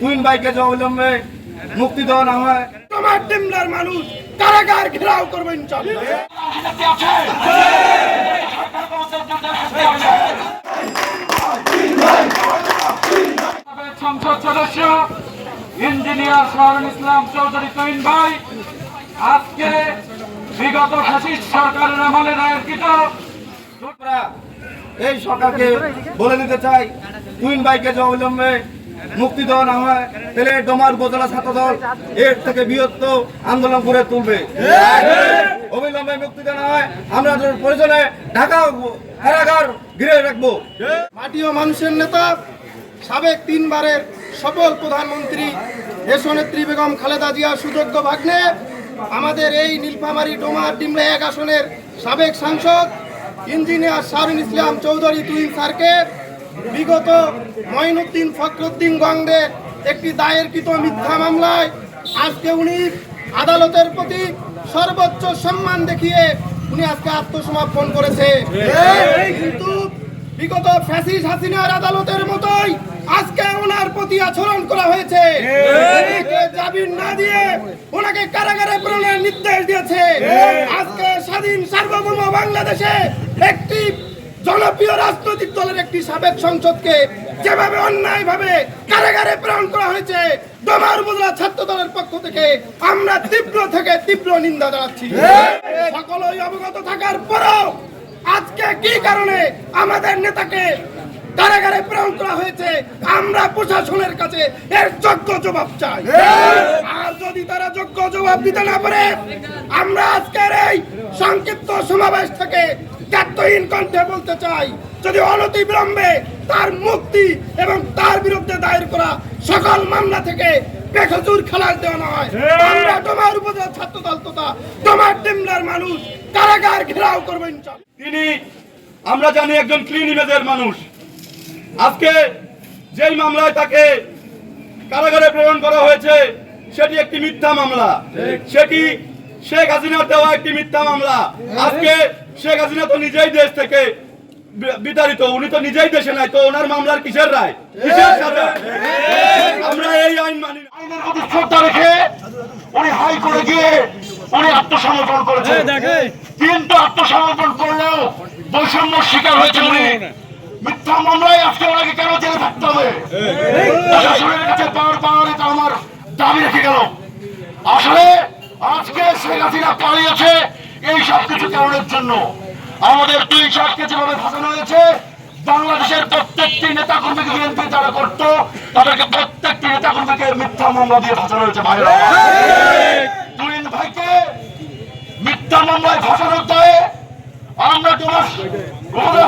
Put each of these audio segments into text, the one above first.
Queen ভাইকে অবিলম্বে মুক্তি দেওয়া না হয় তোমার ডিমলার মানুষ কারাগার ঘেরাও করবে ইনশাআল্লাহ। সংসদ সদস্য ইঞ্জিনিয়ার শাহরুল ইসলাম চৌধুরী তুহিন ভাই আজকে বিগত ফ্যাসিস্ট সরকারের আমলে দায়েরকৃত এই সরকারকে বলে দিতে চাই, কুইন ভাইকে অবিলম্বে মুক্তি দেওয়া না হয় তাহলে ডোমার উপজেলা ছাত্রদল এর থেকে বৃহত্তর আন্দোলন করে তুলবে। অবিলম্বে মুক্তি দেওয়া হয় আমরা প্রয়োজনে ঢাকা কারাগার ঘিরে রাখবো। মাটি ও মানুষের নেতা, সাবেক 3 বারের সফল প্রধানমন্ত্রী দেশনেত্রী বেগম খালেদা জিয়া সুযোগ্য ভাগ্নে, আমাদের এই নীলফামারী ডোমার ডিমলা 1 আসনের সাবেক সাংসদ ইঞ্জিনিয়ার শাহরুল ইসলাম চৌধুরী তুহিন স্যারকে বিগত মঈনুদ্দিন ফখরুদ্দিন গঙ্গের একটি দায়েরকৃত মিথ্যা মামলায় আজকে উনি আদালতের প্রতি সর্বোচ্চ সম্মান দেখিয়ে উনি আজকে আত্মসমর্পণ করেছে। কিন্তু বিগত ফ্যাসিস্ট হাসিনার আদালতের মতোই আজকে ওনার প্রতি আচরণ করা হয়েছে। জামিন না দিয়ে ওনাকে কারাগারে প্রেরণের নির্দেশ দিয়েছে। আজকে স্বাধীন সার্বভৌম বাংলাদেশে একটি জনপ্রিয় রাজনৈতিক দলের একটি সাবেক সংসদকে যেভাবে অন্যায়ভাবে কারাগারে প্রেরণ করা হয়েছে, ডোমার উপজেলা ছাত্র দলের পক্ষ থেকে আমরা তীব্র নিন্দা জানাচ্ছি। সকলেই অবগত থাকার পরেও আজকে কি কারণে আমাদের নেতাকে কারাগারে প্রেরণ করা হয়েছে, আমরা প্রশাসনের কাছে এর যোগ্য জবাব চাই। আর যদি তারা যোগ্য জবাব দিতে না পারে, আমরা আজকের এই সংক্ষিপ্ত সমাবেশ থেকে দায়িত্বহীন কণ্ঠে বলতে চাই, যদি অনতিবিলম্বে তার মুক্তি এবং তার বিরুদ্ধে দায়ের করা সকল মামলা থেকে বেকসুর খালাস দেওয়া না হয়, আমরা ডোমার উপজেলা ছাত্র দল তথা ডোমার ডিমলার মানুষ কারাগার ঘেরাও করবো ইনশাআল্লাহ। তিনি আমরা জানি একজন ক্লিন ইমেজের মানুষ। আজকে যেই মামলায় তাকে কারাগারে প্রেরণ করা হয়েছে সেটি একটি মিথ্যা মামলা, সেটি শেখ হাসিনার দেওয়া একটি মিথ্যা মামলা। আজকে শেখ হাসিনা তো নিজেই দেশ থেকে বিতাড়িত, উনি তো নিজেই দেশে নাই, তো ওনার মামলার কিসের রায়, কিসের সাজা? আমরা এই আইন মানি না। আইনের প্রতি শ্রদ্ধা রেখে উনি হাইকোর্টে গিয়ে উনি আত্মসমর্পণ করেছে। কিন্তু আত্মসমর্পণ করলেও বৈষম্য শিকার হয়েছে উনি। মিথ্যা মামলায় আজকে ওনাকে কেন জেলে থাকতে হবে? প্রশাসনের কাছে বারবার এটা আমার দাবি রেখে গেল। আসলে আজকে শেখ হাসিনা পালিয়েছে এই সব কিছু কারণের জন্য। আমাদের 2 সাতকে যেভাবে ফাঁসানো হয়েছে, বাংলাদেশের প্রত্যেকটি নেতা কর্মীকে বিএনপি যারা করতো তাদেরকে প্রত্যেকটি নেতা কর্মীকে মিথ্যা মামলা দিয়ে ফাঁসানো হয়েছে। ভাইরা, তুহিন ভাইকে মিথ্যা মামলায় ফাঁসানোর দায়ে আমরা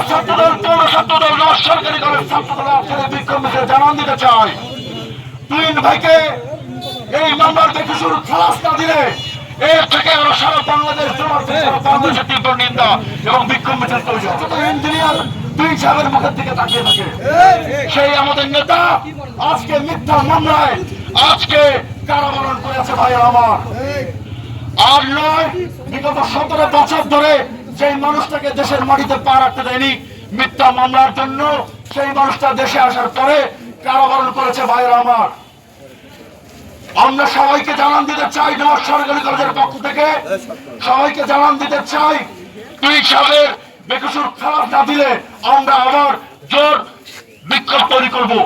ছাত্রদল, পৌর ছাত্রদল, সরকারি দলের ছাত্রদল আজকের বিক্ষোভ মিছিলে জানান দিতে চাই, তুহিন ভাইকে এই মামলার বেকসুর খালাস না দিলে এর থেকে আরো সারা বাংলাদেশ বাংলাদেশের তীব্র নিন্দা এবং বিক্ষোভ মিছিল তৈরি হবে। ইঞ্জিনিয়ার তুহিন সাহেবের মুখের দিকে তাকিয়ে থাকে সেই আমাদের নেতা আজকে মিথ্যা মামলায় আজকে কারাবরণ করেছে। ভাই আমার, আর নয় বিগত 17 বছর ধরে সেই মানুষটাকে দেশের মাটিতে পা রাখতে দেয়নি মিথ্যা মামলার জন্য, সেই মানুষটা দেশে আসার পরে কারাবরণ করেছে। ভাইরা আমার, আমরা সবাইকে জানান দিতে চাই, ডোমার সরকারি কলেজের পক্ষ থেকে সবাইকে জানান দিতে চাই, তুই সাহেবের বেকসুর খালাস না দিলে আমরা আবার জোর বিক্ষোভ তৈরি করবো।